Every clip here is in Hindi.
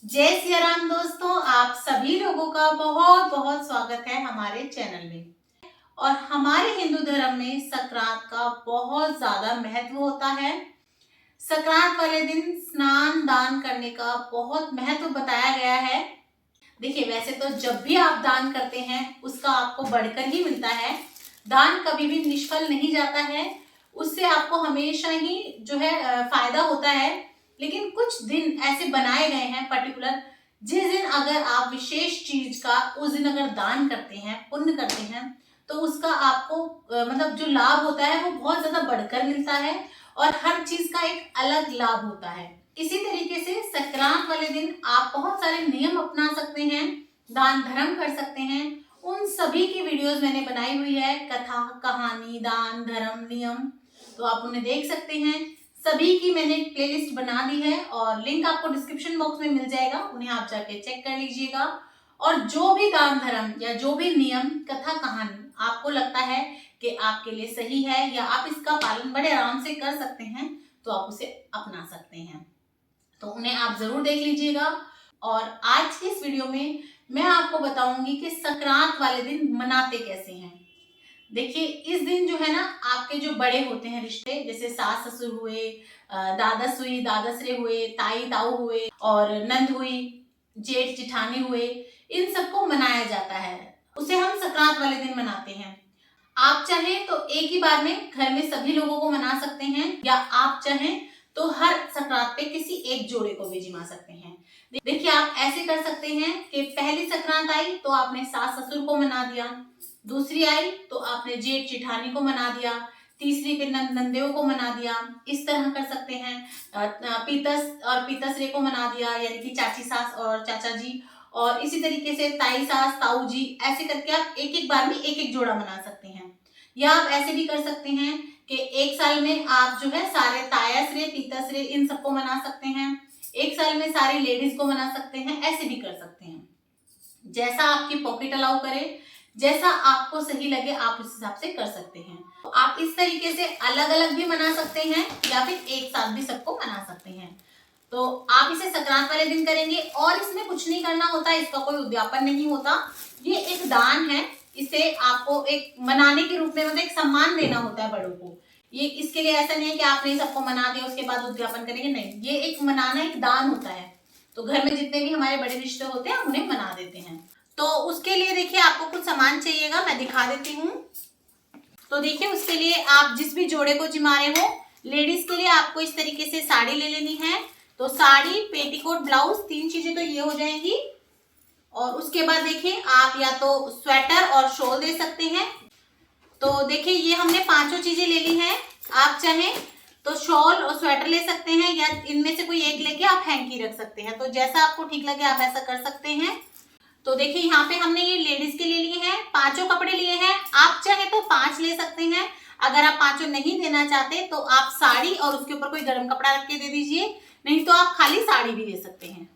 जय सिया राम दोस्तों, आप सभी लोगों का बहुत बहुत स्वागत है हमारे चैनल में। और हमारे हिंदू धर्म में संक्रांत का बहुत ज्यादा महत्व होता है। संक्रांत वाले दिन स्नान दान करने का बहुत महत्व बताया गया है। देखिए, वैसे तो जब भी आप दान करते हैं उसका आपको बढ़कर ही मिलता है। दान कभी भी निष्फल नहीं जाता है, उससे आपको हमेशा ही जो है फायदा होता है। लेकिन कुछ दिन ऐसे बनाए गए हैं पर्टिकुलर, जिस दिन अगर आप विशेष चीज का उस दिन अगर दान करते हैं, पुण्य करते हैं, तो उसका आपको मतलब जो लाभ होता है वो बहुत ज्यादा बढ़कर मिलता है और हर चीज का एक अलग लाभ होता है। इसी तरीके से संक्रांत वाले दिन आप बहुत सारे नियम अपना सकते हैं, दान धर्म कर सकते हैं। उन सभी की वीडियोस मैंने बनाई हुई है, कथा, कहानी, दान, धर्म, नियम, तो आप उन्हें देख सकते हैं। सभी की मैंने प्लेलिस्ट बना दी है और लिंक आपको डिस्क्रिप्शन बॉक्स में मिल जाएगा, उन्हें आप जाके चेक कर लीजिएगा। और जो भी दान धर्म या जो भी नियम, कथा, कहानी आपको लगता है कि आपके लिए सही है या आप इसका पालन बड़े आराम से कर सकते हैं, तो आप उसे अपना सकते हैं, तो उन्हें आप जरूर देख लीजिएगा। और आज की इस वीडियो में मैं आपको बताऊंगी कि संक्रांत वाले दिन मनाते कैसे हैं। देखिए, इस दिन जो है ना, आपके जो बड़े होते हैं रिश्ते, जैसे सास ससुर हुए, दादस हुई, दादसरे हुए, ताई ताऊ हुए और नंद हुई, जेठ जिठानी हुए, इन सबको मनाया जाता है। उसे हम संक्रांत वाले दिन मनाते हैं। आप चाहें तो एक ही बार में घर में सभी लोगों को मना सकते हैं, या आप चाहें तो हर संक्रांत पे किसी एक जोड़े को भी जिमा सकते हैं। देखिए, आप ऐसे कर सकते हैं कि पहली संक्रांत आई तो आपने सास ससुर को मना दिया, दूसरी आई तो आपने जेठ जिठानी को मना दिया, तीसरी पे नंदेव को मना दिया। इस तरह कर सकते हैं। पीतस और पीतसरे को मना दिया, यानी कि चाची सास और चाचा जी। और इसी तरीके से ताई सास, ताऊ जी, ऐसे करके आप एक एक बार में एक एक जोड़ा मना सकते हैं। या आप ऐसे भी कर सकते हैं कि एक साल में आप जो है सारे तायासरे, पीतसरे, इन सबको मना सकते हैं। एक साल में सारी लेडीज को मना सकते हैं, ऐसे भी कर सकते हैं। जैसा आपकी पॉकेट अलाउ करे, जैसा आपको सही लगे, आप उस हिसाब से कर सकते हैं। तो आप इस तरीके से अलग अलग भी मना सकते हैं या फिर एक साथ भी सबको मना सकते हैं। तो आप इसे संक्रांत वाले दिन करेंगे और इसमें कुछ नहीं करना होता, इसका कोई उद्यापन नहीं होता। ये एक दान है, इसे आपको एक मनाने के रूप में, मतलब एक सम्मान देना होता है बड़ों को। ये इसके लिए ऐसा नहीं है कि आपने सबको मना दिया उसके बाद उद्यापन करेंगे, नहीं, ये एक मनाना एक दान होता है। तो घर में जितने भी हमारे बड़े रिश्ते होते हैं उन्हें मना देते हैं। तो उसके लिए देखिए, आपको कुछ सामान चाहिएगा, मैं दिखा देती हूँ। तो देखिए, उसके लिए आप जिस भी जोड़े को जिमा रहे हो, लेडीज के लिए आपको इस तरीके से साड़ी ले लेनी है। तो साड़ी, पेटीकोट, ब्लाउज, तीन चीजें तो ये हो जाएंगी। और उसके बाद देखिए, आप या तो स्वेटर और शॉल दे सकते हैं। तो देखिए, ये हमने पांचों चीजें ले ली हैं। आप चाहें तो शॉल और स्वेटर ले सकते हैं, या इनमें से कोई एक लेके आप हैंकी रख सकते हैं। तो जैसा आपको ठीक लगे आप ऐसा कर सकते हैं। तो देखिए, यहाँ पे हमने ये लेडीज के लिए लिए हैं, पांचों कपड़े लिए हैं। आप चाहे तो 5 ले सकते हैं। अगर आप पांचों नहीं देना चाहते तो आप साड़ी और उसके ऊपर कोई गर्म कपड़ा रख के दे दीजिए, नहीं तो आप खाली साड़ी भी दे सकते हैं।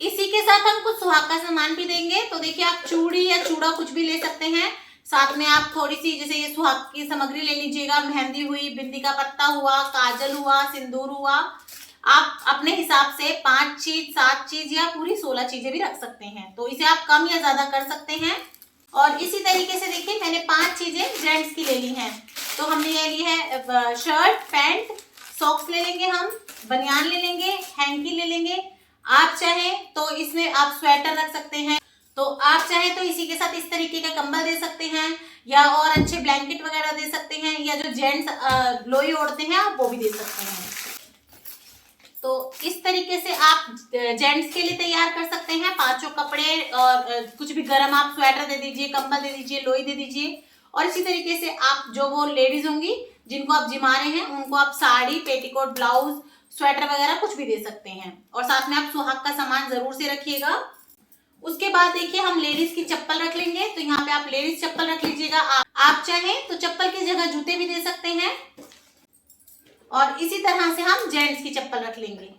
इसी के साथ हम कुछ सुहाग का सामान भी देंगे। तो देखिए, आप चूड़ी या चूड़ा कुछ भी ले सकते हैं। साथ में आप थोड़ी सी, जैसे ये सुहाग की सामग्री ले लीजिएगा, मेहंदी हुई, बिंदी का पत्ता हुआ, काजल हुआ, सिंदूर हुआ। आप अपने हिसाब से 5 चीज, 7 चीज या पूरी 16 चीजें भी रख सकते हैं। तो इसे आप कम या ज्यादा कर सकते हैं। और इसी तरीके से देखिए, मैंने 5 चीजें जेंट्स की ले ली हैं। तो हमने ये ली है शर्ट, पैंट, सॉक्स ले लेंगे, हम बनियान ले लेंगे, हैंकी ले लेंगे। आप चाहें तो इसमें आप स्वेटर रख सकते हैं। तो आप चाहें तो इसी के साथ इस तरीके का कंबल दे सकते हैं, या और अच्छे ब्लैंकेट वगैरह दे सकते हैं, या जो जेंट्स लोई ओढ़ते हैं आप वो भी दे सकते हैं। तो इस तरीके से आप जेंट्स के लिए तैयार कर सकते हैं पांचों कपड़े। और कुछ भी गर्म आप स्वेटर दे दीजिए, कंबल दे दीजिए, लोई दे दीजिए। और इसी तरीके से आप जो वो लेडीज होंगी जिनको आप जिमा रहे हैं, उनको आप साड़ी, पेटीकोट, ब्लाउज, स्वेटर वगैरह कुछ भी दे सकते हैं। और साथ में आप सुहाग का सामान जरूर से रखिएगा। उसके बाद देखिए, हम लेडीज की चप्पल रख लेंगे। तो यहाँ पे आप लेडीज चप्पल रख लीजिएगा। आप चाहें तो चप्पल की जगह जूते भी दे सकते हैं। और इसी तरह से हम जेंट्स की चप्पल रख लेंगे।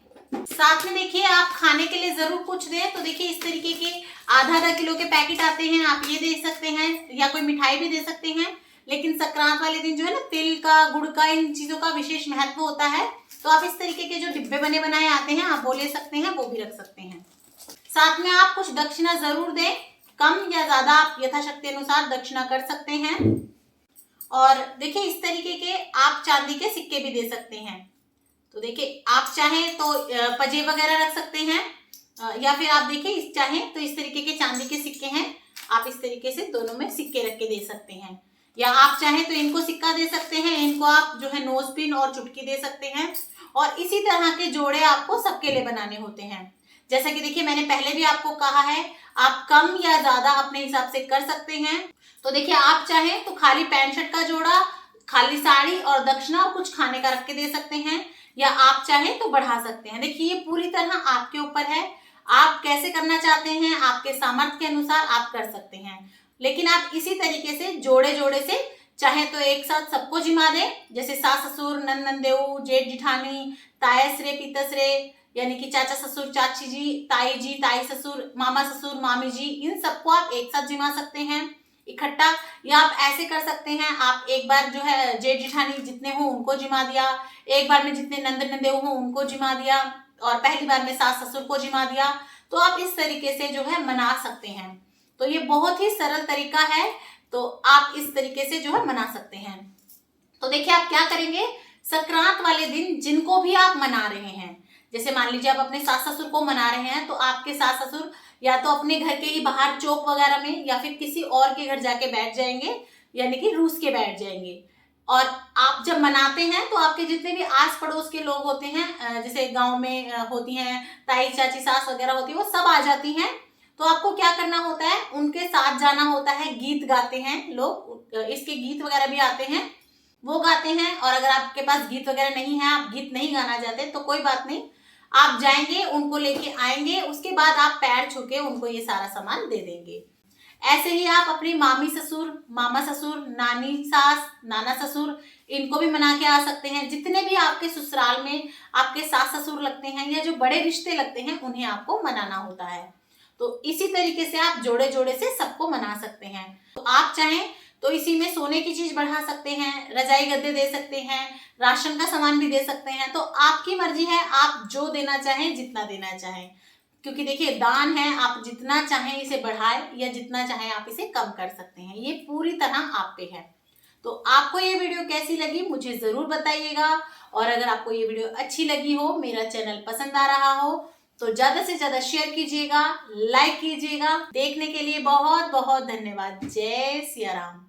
साथ में देखिए, आप खाने के लिए जरूर कुछ दें। तो देखिए, इस तरीके के आधा आधा किलो के पैकेट आते हैं, आप ये दे सकते हैं, या कोई मिठाई भी दे सकते हैं। लेकिन संक्रांत वाले दिन जो है ना तिल का, गुड़ का, इन चीजों का विशेष महत्व होता है। तो आप इस तरीके के जो डिब्बे बने बनाए आते हैं आप वो ले सकते हैं, वो भी रख सकते हैं। साथ में आप कुछ दक्षिणा जरूर दें, कम या ज्यादा आप यथाशक्ति अनुसार दक्षिणा कर सकते हैं। और देखिए इस तरीके के आप चांदी के सिक्के भी दे सकते हैं। तो देखिए आप चाहें तो पजे वगैरह रख सकते हैं, या फिर आप देखिए चाहें तो इस तरीके के चांदी के सिक्के हैं, आप इस तरीके से दोनों में सिक्के रख के दे सकते हैं। या आप चाहें तो इनको सिक्का दे सकते हैं, इनको आप जो है नोज पिन और चुटकी दे सकते हैं। और इसी तरह के जोड़े आपको सबके लिए बनाने होते हैं। जैसा कि देखिए मैंने पहले भी आपको कहा है, आप कम या ज्यादा अपने हिसाब से कर सकते हैं। तो देखिए आप चाहें तो खाली पैंट शर्ट का जोड़ा, खाली साड़ी और दक्षिणा और कुछ खाने का रख के दे सकते हैं, या आप चाहें तो बढ़ा सकते हैं। देखिए ये पूरी तरह आपके ऊपर है, आप कैसे करना चाहते हैं, आपके सामर्थ्य के अनुसार आप कर सकते हैं। लेकिन आप इसी तरीके से जोड़े जोड़े से चाहे तो एक साथ सबको जिमा दें, जैसे सास ससुर, नंद नंदेऊ, जेठ जिठानी, तायसरे पितसरे, यानी कि चाचा ससुर, चाची जी, ताई ससुर, मामा ससुर, मामी जी, इन सबको आप एक साथ जिमा सकते हैं इकट्ठा। या आप ऐसे कर सकते हैं, आप एक बार जो है जेठ जिठानी जितने हो उनको जिमा दिया, एक बार में जितने नंद नंदेऊ हो उनको जिमा दिया, और पहली बार में सास ससुर को जिमा दिया। तो आप इस तरीके से जो है मना सकते हैं। तो ये बहुत ही सरल तरीका है, तो आप इस तरीके से जो है मना सकते हैं। तो देखिए आप क्या करेंगे, संक्रांत वाले दिन जिनको भी आप मना रहे हैं, जैसे मान लीजिए आप अपने सास ससुर को मना रहे हैं, तो आपके सास ससुर या तो अपने घर के ही बाहर चौक वगैरह में या फिर किसी और के घर जाके बैठ जाएंगे, यानी कि रूस के बैठ जाएंगे। और आप जब मनाते हैं तो आपके जितने भी आस पड़ोस के लोग होते हैं, जैसे गांव में होती हैं ताई चाची सास वगैरह होती है, वो सब आ जाती हैं। तो आपको क्या करना होता है, उनके साथ जाना होता है। गीत गाते हैं लोग, इसके गीत वगैरह भी आते हैं, वो गाते हैं। और अगर आपके पास गीत वगैरह नहीं है, आप गीत नहीं गाना चाहते, तो कोई बात नहीं, आप जाएंगे उनको लेके आएंगे, उसके बाद आप पैर छू के उनको ये सारा सामान दे देंगे। ऐसे ही आप अपनी मामी ससुर, मामा ससुर, नानी सास, नाना ससुर, इनको भी मना के आ सकते हैं। जितने भी आपके ससुराल में आपके सास ससुर लगते हैं या जो बड़े रिश्ते लगते हैं, उन्हें आपको मनाना होता है। तो इसी तरीके से आप जोड़े जोड़े से सबको मना सकते हैं। तो आप चाहें तो इसी में सोने की चीज बढ़ा सकते हैं, रजाई गद्दे दे सकते हैं, राशन का सामान भी दे सकते हैं। तो आपकी मर्जी है, आप जो देना चाहें, जितना देना चाहें, क्योंकि देखिए दान है, आप जितना चाहें इसे बढ़ाएं या जितना चाहें आप इसे कम कर सकते हैं, ये पूरी तरह आप पे है। तो आपको ये वीडियो कैसी लगी मुझे जरूर बताइएगा। और अगर आपको ये वीडियो अच्छी लगी हो, मेरा चैनल पसंद आ रहा हो, तो ज्यादा से ज्यादा शेयर कीजिएगा, लाइक कीजिएगा। देखने के लिए बहुत बहुत धन्यवाद। जय सिया राम।